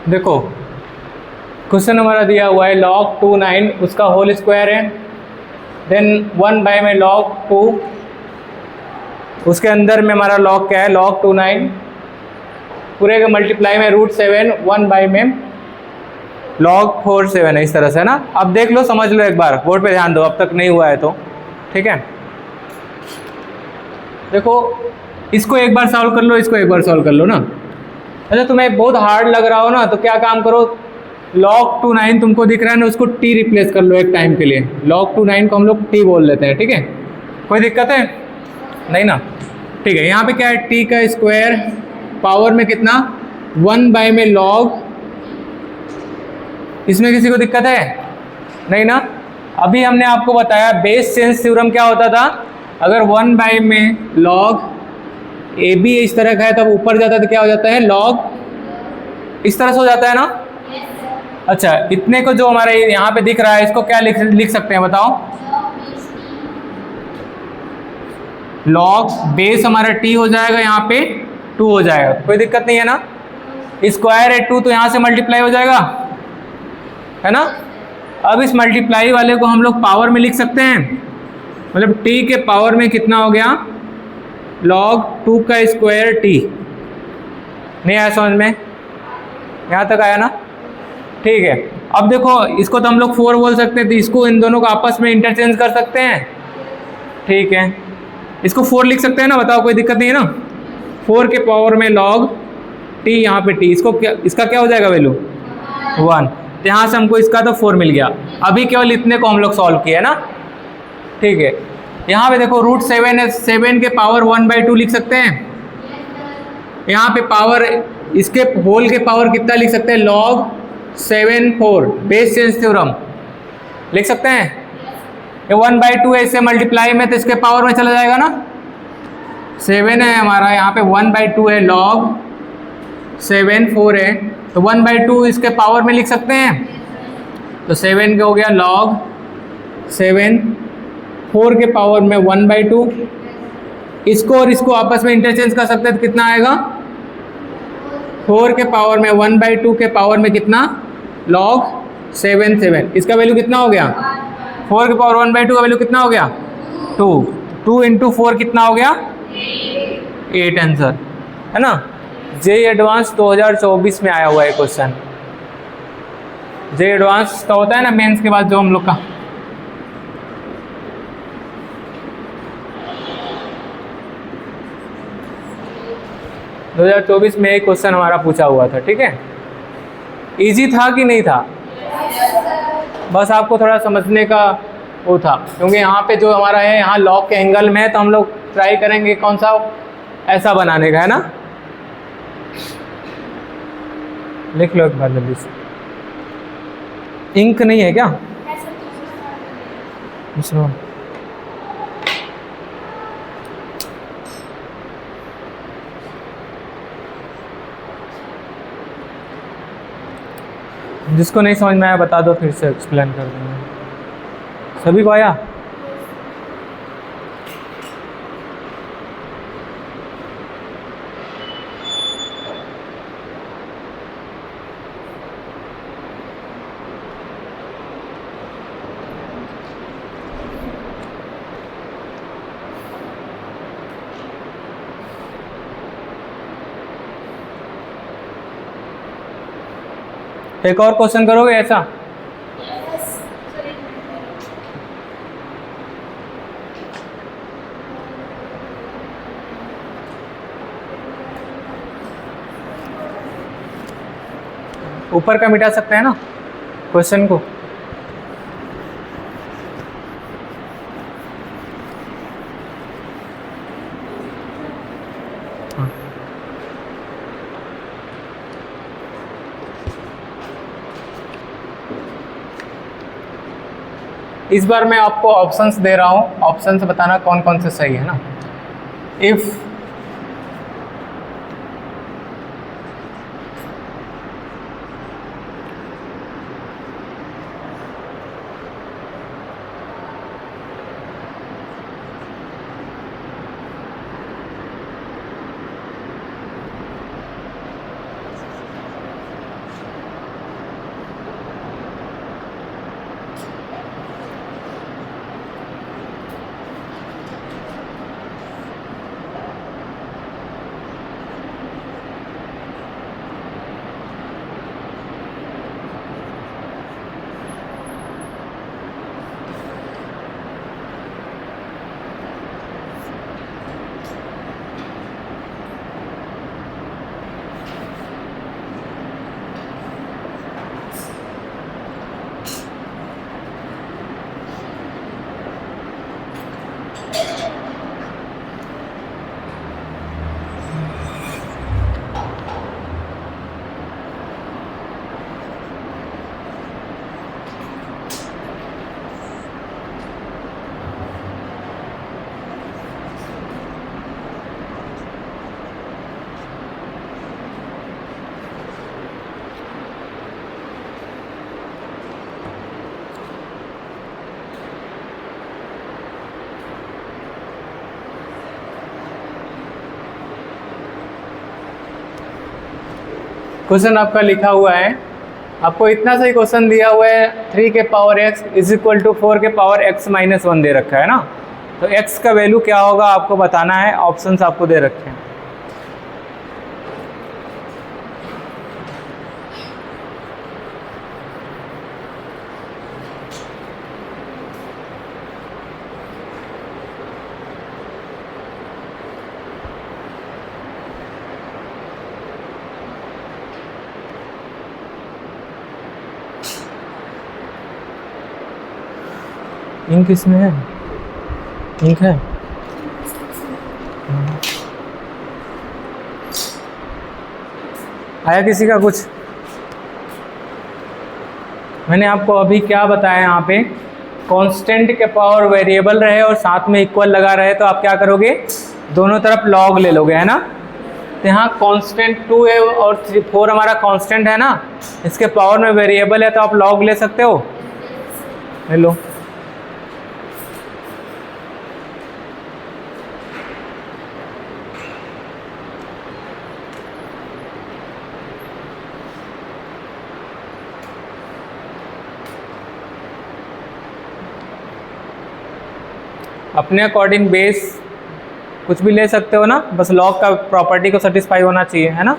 देखो क्वेश्चन हमारा दिया हुआ है log 2 9 उसका होल स्क्वायर है, देन 1 बाय में log 2, उसके अंदर में हमारा log क्या है log 2 9 पूरे के मल्टीप्लाई में √7 1 बाय में log 4 7 है, इस तरह से ना। अब देख लो समझ लो एक बार, बोर्ड पे ध्यान दो, अब तक नहीं हुआ है तो ठीक है। देखो इसको एक बार सॉल्व कर लो, इसको एक बार सॉल्व कर लो ना। अच्छा तुम्हें बहुत हार्ड लग रहा हो ना तो क्या काम करो, log 2 9 तुमको दिख रहा है ना, उसको t रिप्लेस कर लो एक टाइम के लिए। log 2 9 को हम लोग t बोल लेते हैं, ठीक है, कोई दिक्कत है नहीं ना। ठीक है, यहाँ पे क्या है t का स्क्वायर पावर में कितना 1 बाय में log, इसमें किसी को दिक्कत है नहीं ना। अभी हमने आपको बताया बेस चेंज थ्योरम क्या होता था, अगर 1 बाय में log ए बी इस तरह का है तब ऊपर जाता है तो क्या हो जाता है log इस तरह से हो जाता है ना। अच्छा इतने को जो हमारे यहाँ पे दिख रहा है इसको क्या लिख सकते हैं बताओ, log बेस हमारा t हो जाएगा, यहाँ पे 2 हो जाएगा, कोई दिक्कत नहीं है ना। स्क्वायर है 2 तो यहाँ से मल्टीप्लाई हो जाएगा है ना। अब इस मल्टीप्लाई वाले को हम लोग पावर में लिख सकते हैं, मतलब t के पावर में कितना हो गया log 2 का स्क्वायर t। नहीं आया समझ में, यहाँ तक आया ना, ठीक है। अब देखो इसको तो हम लोग 4 बोल सकते हैं, तो इसको इन दोनों को आपस में इंटरचेंज कर सकते हैं, ठीक है। इसको 4 लिख सकते हैं ना, बताओ कोई दिक्कत नहीं है ना। 4 के पावर में log t, यहाँ पे t, इसको क्या, इसका क्या हो जाएगा वैल्यू 1, तो यहाँ से हमको इसका तो 4 मिल गया। अभी केवल इतने को हम लोग सॉल्व किए ना, ठीक है। यहाँ पे देखो √7 है, 7 के पावर 1/2 लिख सकते हैं। यहाँ पे पावर इसके होल के पावर कितना लिख सकते हैं log 7 4, बेस चेंज थ्योरम लिख सकते हैं। ये 1/2 है, इससे मल्टीप्लाई में तो इसके पावर में चला जाएगा ना। 7 है हमारा, यहाँ पे 1/2 है, log 7 4 है, तो 1/2 इसके पावर में लिख सकते हैं, तो 7 का हो गया log 7, 4 के पावर में 1/2, इसको और इसको आपस में इंटरचेंज कर सकते हैं तो कितना आएगा 4 के पावर में 1/2 के पावर में कितना log 7 7, इसका वैल्यू कितना हो गया 4 के पावर 1/2 का वैल्यू कितना हो गया 2, 2 इंटू 4 कितना हो गया 8 आंसर है ना। जेईई एडवांस 2024 में आया हुआ है क्वेश्चन, जेईई एडवांस का होता है ना मेंस के बाद जो हम लोग का, दो 2024 में एक क्वेश्चन हमारा पूछा हुआ था, ठीक है। इजी था कि नहीं था, बस आपको थोड़ा समझने का वो था, क्योंकि यहाँ पे जो हमारा है यहाँ लॉग के एंगल में है, तो हम लोग ट्राई करेंगे कौन सा ऐसा बनाने का है ना। लिख लो एक बार जल्दी से, इंक नहीं है क्या दूसरा, जिसको नहीं समझ में आया बता दो, फिर से एक्सप्लेन कर दूँगा। सभी को आया? एक और क्वेश्चन करोगे ऐसा? ऊपर का मिटा सकते हैं ना क्वेश्चन को। इस बार मैं आपको ऑप्शंस दे रहा हूँ, ऑप्शन से बताना कौन कौन से सही है ना। इफ क्वेश्चन आपका लिखा हुआ है, आपको इतना सही क्वेश्चन दिया हुआ है 3 के power x is equal to 4 के पावर x माइनस 1 दे रखा है ना, तो x का वैल्यू क्या होगा आपको बताना है, ऑप्शंस आपको दे रखे हैं। इंक किसमें है? इंक है? आया किसी का कुछ? मैंने आपको अभी क्या बताया, यहाँ पे कांस्टेंट के पावर वेरिएबल रहे और साथ में इक्वल लगा रहे तो आप क्या करोगे, दोनों तरफ लॉग ले लोगे, है ना। तो यहाँ कांस्टेंट 2 है और 4 हमारा कांस्टेंट है ना, इसके पावर में वेरिएबल है तो आप लॉग ले सकते हो, ले लो। अपने अकॉर्डिंग बेस कुछ भी ले सकते हो ना, बस लॉग का प्रॉपर्टी को सेटिस्फाई होना चाहिए, है ना।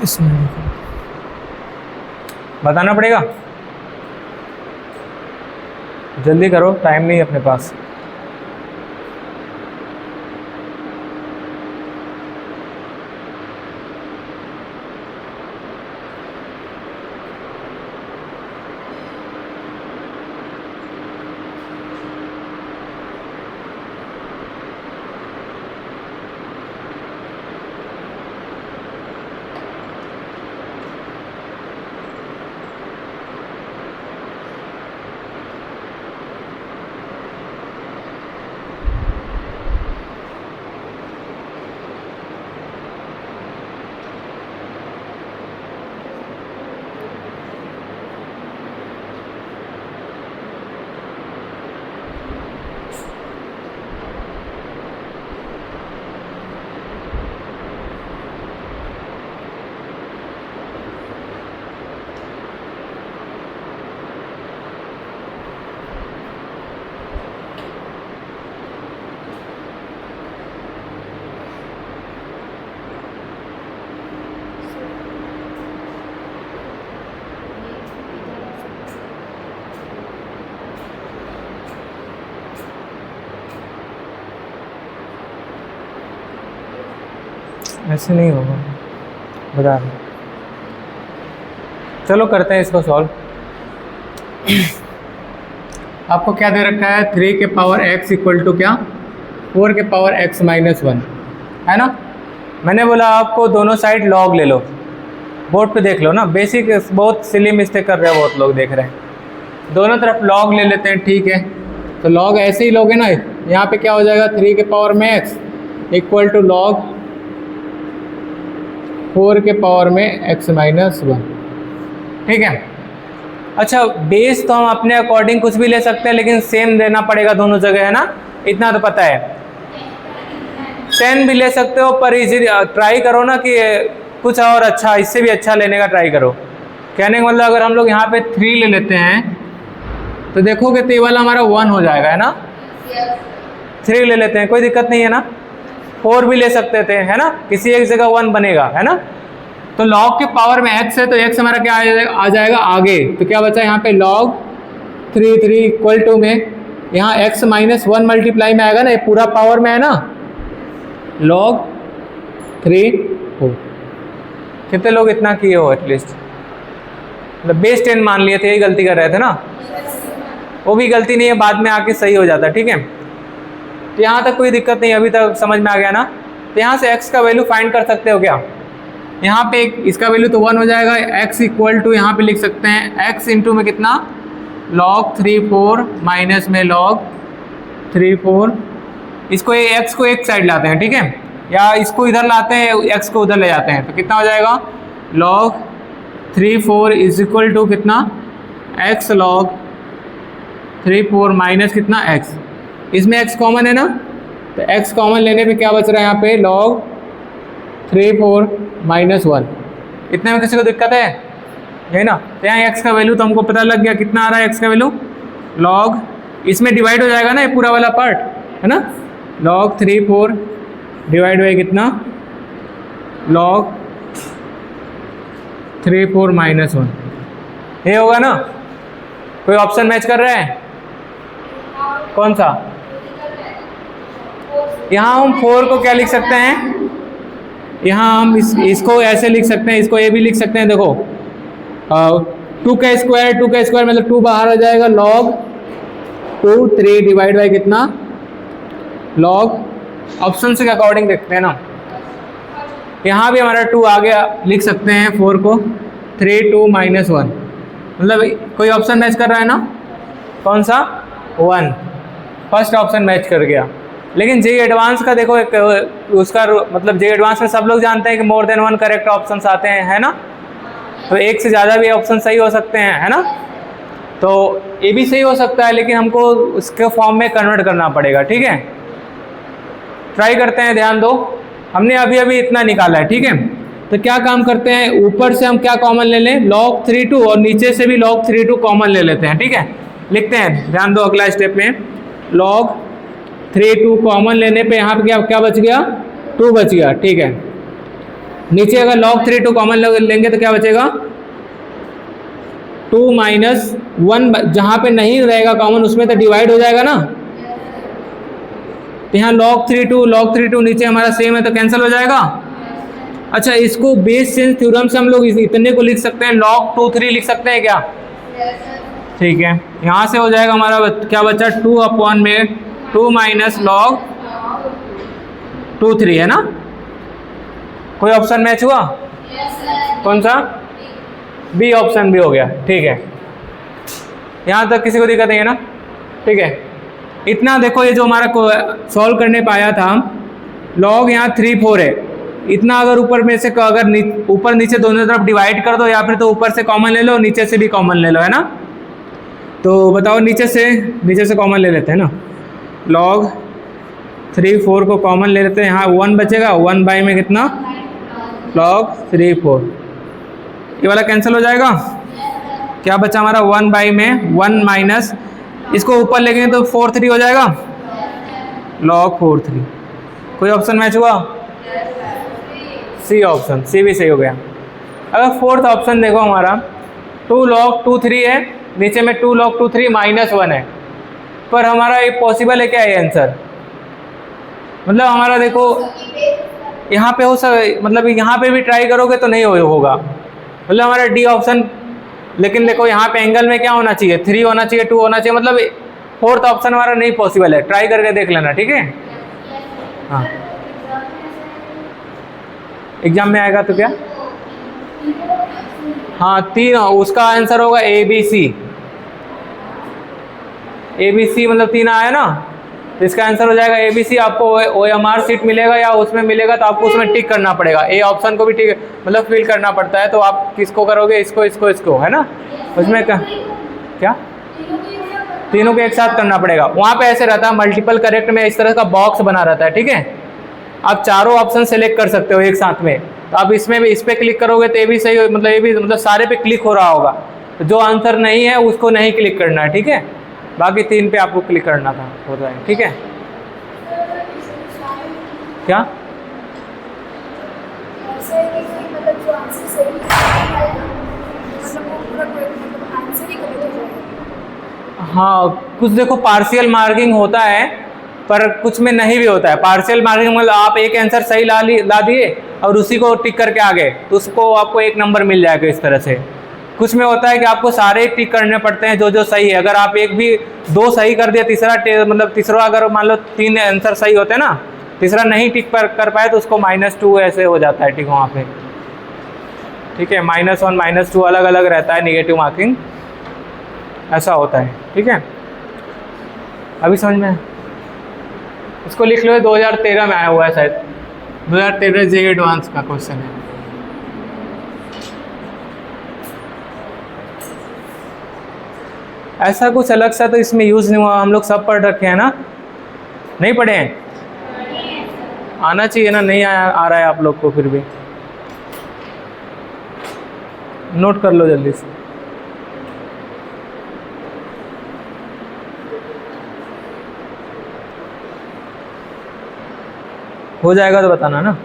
इसमें बताना पड़ेगा, जल्दी करो, टाइम नहीं है अपने पास। ऐसे नहीं होगा, बता रहे। चलो करते हैं इसको सॉल्व। आपको क्या दे रखा है, 3 के पावर x इक्वल टू क्या, 4 के पावर x माइनस 1, है ना। मैंने बोला आपको दोनों साइड लॉग ले लो, बोर्ड पे देख लो ना, बेसिक बहुत सिली मिस्टेक कर रहे हैं बहुत लोग, देख रहे हैं। दोनों तरफ लॉग ले लेते हैं, ठीक है। तो लॉग ऐसे ही लोगे ना, यहाँ पे क्या हो जाएगा, 3 के पावर में x इक्वल टू लॉग 4 के पावर में x माइनस 1, ठीक है। अच्छा, बेस तो हम अपने अकॉर्डिंग कुछ भी ले सकते हैं, लेकिन सेम देना पड़ेगा दोनों जगह, है ना, इतना तो पता है। 10 भी ले सकते हो, पर इजी ट्राई करो ना कि कुछ और अच्छा, इससे भी अच्छा लेने का ट्राई करो। कहने का मतलब, अगर हम लोग यहाँ पे 3 ले लेते हैं तो देखोगे तो ये वाला हमारा 1 हो जाएगा, है ना। 3 ले लेते हैं, कोई दिक्कत नहीं है ना। 4 भी ले सकते थे, है ना, किसी एक जगह 1 बनेगा, है ना। तो लॉग के पावर में x है तो x हमारा क्या आ जाएगा आगे, तो क्या बचा यहाँ पे लॉग 3 इक्वल टू में यहाँ x माइनस 1 मल्टीप्लाई में आएगा ना, ये पूरा पावर में है ना, लॉग 3 4। कितने लोग इतना किए हो एटलीस्ट, मतलब बेस 10 मान लिए थे, यही गलती कर रहे थे ना। वो भी गलती नहीं है, बाद में आके सही हो जाता, ठीक है। तो यहाँ तक कोई दिक्कत नहीं, अभी तक समझ में आ गया ना। तो यहाँ से x का वैल्यू फाइंड कर सकते हो क्या, यहाँ पे इसका वैल्यू तो 1 हो जाएगा, x इक्वल टू यहाँ पे लिख सकते हैं x इंटू में कितना, log 3 4 माइनस में log 3 4। इसको x को एक साइड लाते हैं, ठीक है। या इसको इधर लाते हैं, x को उधर ले जाते हैं, तो कितना हो जाएगा log 3 4 इज इक्वल टू कितना x log 3 4 माइनस कितना x, इसमें x कॉमन है ना, तो x कॉमन लेने पे क्या बच रहा है यहाँ पे log 3 4 माइनस 1। इतने में किसी को दिक्कत है यही ना, तो यहाँ x का वैल्यू तो हमको पता लग गया, कितना आ रहा है x का वैल्यू log, इसमें डिवाइड हो जाएगा ना ये पूरा वाला पार्ट है ना, log 3 4 डिवाइड बाई कितना log 3 4 माइनस 1, ये होगा ना। कोई ऑप्शन मैच कर रहा है, कौन सा? यहाँ हम 4 को क्या लिख सकते हैं, यहाँ हम इसको ऐसे लिख सकते हैं, इसको ये भी लिख सकते हैं, देखो 2 का स्क्वायर मतलब 2 बाहर आ जाएगा, log 2 3 डिवाइड बाई कितना log, ऑप्शन के अकॉर्डिंग देखते हैं ना, यहाँ भी हमारा 2 आ गया, लिख सकते हैं 4 को 3 2 माइनस 1, मतलब कोई ऑप्शन मैच कर रहा है ना, कौन सा 1, फर्स्ट ऑप्शन मैच कर गया। लेकिन जे एडवांस का देखो एक उसका मतलब जे एडवांस में सब लोग जानते हैं कि मोर देन 1 करेक्ट ऑप्शन आते हैं है ना, तो एक से ज़्यादा भी ऑप्शन सही हो सकते हैं है ना, तो ये भी सही हो सकता है, लेकिन हमको उसके फॉर्म में कन्वर्ट करना पड़ेगा। ठीक है, ट्राई करते हैं, ध्यान दो, हमने अभी अभी इतना निकाला है। ठीक है, तो क्या काम करते हैं, ऊपर से हम क्या कॉमन ले लें log 3 2 और नीचे से भी log 3 2 कॉमन ले लेते हैं। ठीक है, लिखते हैं, ध्यान दो अगला स्टेप में log 3 2 कॉमन लेने पे यहाँ पे क्या बच गया 2 बच गया। ठीक है, नीचे अगर log 3 2 कॉमन लेंगे तो क्या बचेगा 2 माइनस 1, जहाँ पे नहीं रहेगा कॉमन उसमें तो डिवाइड हो जाएगा ना, यहाँ log 3 2 नीचे हमारा सेम है तो कैंसिल हो जाएगा। अच्छा, इसको बेस चेंज थ्योरम से हम लोग इतने को लिख सकते हैं, log 2 3 लिख सकते हैं क्या? ठीक है, यहाँ से हो जाएगा हमारा क्या बचा 2 अपॉन में 2 माइनस log 2 3 है ना। कोई ऑप्शन मैच हुआ? कौन सा? बी ऑप्शन भी हो गया। ठीक है, यहाँ तक किसी को दिक्कत नहीं है ना। ठीक है, इतना देखो, ये जो हमारा को सॉल्व करने पाया था log यहाँ 3 4 है, इतना अगर ऊपर में से अगर ऊपर नीचे दोनों तरफ डिवाइड कर दो, या फिर तो ऊपर से कॉमन ले लो, नीचे से भी कॉमन ले लो है ना। तो बताओ, नीचे से कॉमन ले लेते हैं ना, log 3 4 को कॉमन ले लेते हैं, यहाँ 1 बचेगा, 1 बाई में कितना log 3 4, ये वाला कैंसिल हो जाएगा। क्या बचा हमारा 1 बाई में 1 माइनस, इसको ऊपर लेंगे तो 4 3 हो जाएगा log 4 3। कोई ऑप्शन मैच हुआ? सी ऑप्शन, सी भी सही हो गया। अगर फोर्थ ऑप्शन देखो हमारा 2 log 2 3 है, नीचे में 2 log 2 3 माइनस 1 है, पर हमारा ये पॉसिबल है क्या ये आंसर? मतलब हमारा देखो यहाँ पे हो मतलब यहाँ पे भी ट्राई करोगे तो नहीं होगा, मतलब हमारा डी ऑप्शन। लेकिन देखो यहाँ पे एंगल में क्या होना चाहिए 3 होना चाहिए, 2 होना चाहिए, मतलब फोर्थ ऑप्शन हमारा नहीं पॉसिबल है। ट्राई करके देख लेना, ठीक है। हाँ, एग्जाम में आएगा तो क्या? हाँ, 3, उसका आंसर होगा ABC। ABC मतलब 3 आया ना, तो इसका आंसर हो जाएगा ABC। आपको OMR सीट मिलेगा या उसमें मिलेगा तो आपको उसमें टिक करना पड़ेगा, ए ऑप्शन को भी टिक मतलब फिल करना पड़ता है। तो आप किसको करोगे? इसको है ना, उसमें क्या तीनों को एक साथ करना पड़ेगा। वहाँ पे ऐसे रहता है मल्टीपल करेक्ट में, इस तरह का बॉक्स बना रहता है, ठीक है। आप चारों ऑप्शन सेलेक्ट कर सकते हो एक साथ में, तो आप इसमें भी इस पर क्लिक करोगे तो ये भी सही, मतलब ये भी मतलब सारे पे क्लिक हो रहा होगा। तो जो आंसर नहीं है उसको नहीं क्लिक करना है, ठीक है। बाकी 3 पे आपको क्लिक करना था, हो जाएगा, ठीक है। क्या हाँ, कुछ देखो पार्शियल मार्किंग होता है, पर कुछ में नहीं भी होता है। पार्शियल मार्किंग मतलब आप एक आंसर सही ला दिए और उसी को टिक करके आ गए तो उसको आपको 1 नंबर मिल जाएगा इस तरह से। कुछ में होता है कि आपको सारे टिक करने पड़ते हैं जो सही है। अगर आप एक भी 2 सही कर दिया, तीसरा अगर मान लो 3 आंसर सही होते हैं ना, तीसरा नहीं टिक कर पाए तो उसको -2 ऐसे हो जाता है, ठीक वहाँ पे, ठीक है। -1 -2 अलग अलग रहता है, निगेटिव मार्किंग ऐसा होता है, ठीक है। अभी समझ में? इसको लिख लो, 2013 में आया हुआ है शायद, 2013 जे एडवांस का क्वेश्चन है। ऐसा कुछ अलग सा तो इसमें यूज नहीं हुआ, हम लोग सब पढ़ रखे हैं ना, नहीं पढ़े हैं? आना चाहिए ना, नहीं आ रहा है आप लोग को, फिर भी नोट कर लो जल्दी से। हो जाएगा तो बताना ना।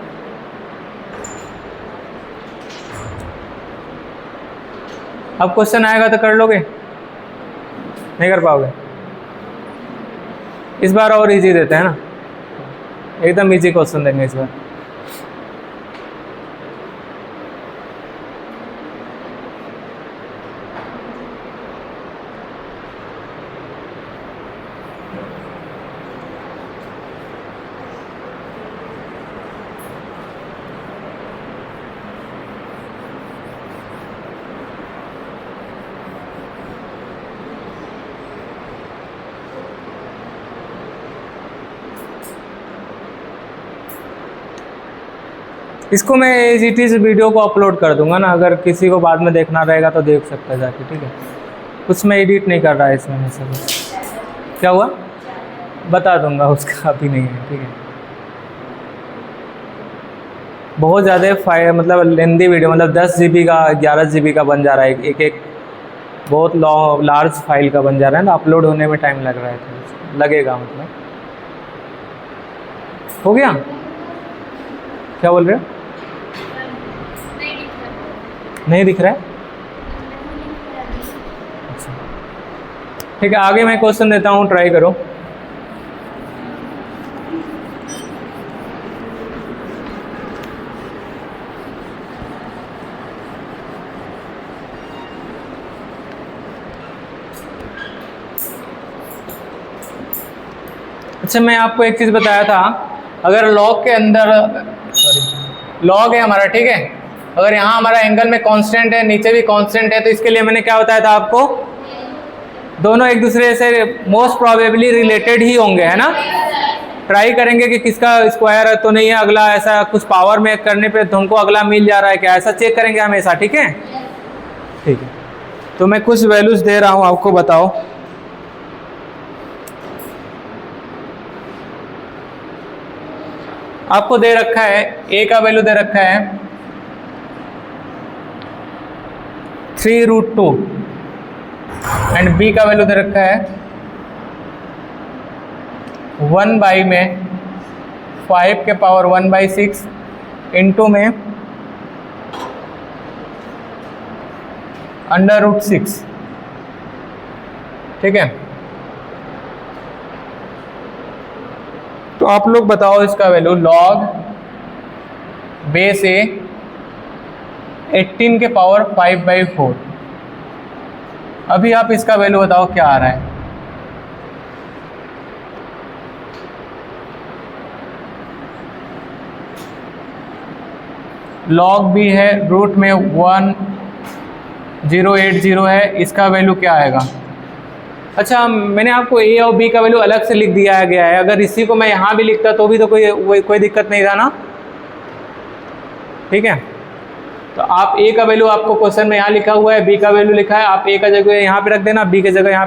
अब क्वेश्चन आएगा तो कर लोगे, नहीं कर पाओगे? इस बार और इजी देते हैं ना, एकदम इजी क्वेश्चन देंगे इस बार। इसको मैं AGT से वीडियो को अपलोड कर दूंगा ना, अगर किसी को बाद में देखना रहेगा तो देख सकता है जाके, ठीक है? कुछ मैं एडिट नहीं कर रहा है इसमें, ऐसा कुछ। क्या हुआ बता दूंगा, उसका अभी नहीं है, ठीक है? बहुत ज़्यादा मतलब लेंदी वीडियो, मतलब 10 GB का 11 GB का बन जा रहा है, एक बहुत लार्ज फाइल का बन जा रहा है ना, अपलोड होने में टाइम लग रहा है, तो लगेगा मतलब। हो गया? क्या बोल रहे हो? नहीं दिख रहा है? अच्छा ठीक है, आगे मैं क्वेश्चन देता हूँ, ट्राई करो। अच्छा मैं आपको एक चीज़ बताया था, अगर लॉग के अंदर, सॉरी लॉग है हमारा, ठीक है, अगर यहाँ हमारा एंगल में कांस्टेंट है, नीचे भी कांस्टेंट है, तो इसके लिए मैंने क्या बताया था आपको, दोनों एक दूसरे से मोस्ट प्रोबेबली रिलेटेड ही होंगे, है ना? ट्राई करेंगे कि किसका स्क्वायर तो नहीं है अगला, ऐसा कुछ पावर में करने पे तुमको अगला मिल जा रहा है क्या, ऐसा चेक करेंगे हमेशा, ठीक है? ठीक है, तो मैं कुछ वैल्यूज दे रहा हूँ आपको, बताओ। आपको दे रखा है a का वैल्यू दे रखा है 3√2 एंड b का वैल्यू दे रखा है 1 में 5 के पावर 1/6 इंटू में √6, ठीक है? तो आप लोग बताओ इसका वैल्यू, लॉग बेस ए 18 के पावर 5/4, अभी आप इसका वैल्यू बताओ क्या आ रहा है? लॉग बी है, रूट में 1080 है, इसका वैल्यू क्या आएगा? अच्छा मैंने आपको ए और बी का वैल्यू अलग से लिख दिया गया है, अगर इसी को मैं यहाँ भी लिखता तो भी तो कोई दिक्कत नहीं था ना, ठीक है? तो आप ए का वैल्यू आपको क्वेश्चन में यहाँ लिखा हुआ है, बी का वैल्यू लिखा है, आप ए का जगह यहाँ पे रख देना, बी की जगह यहाँ पे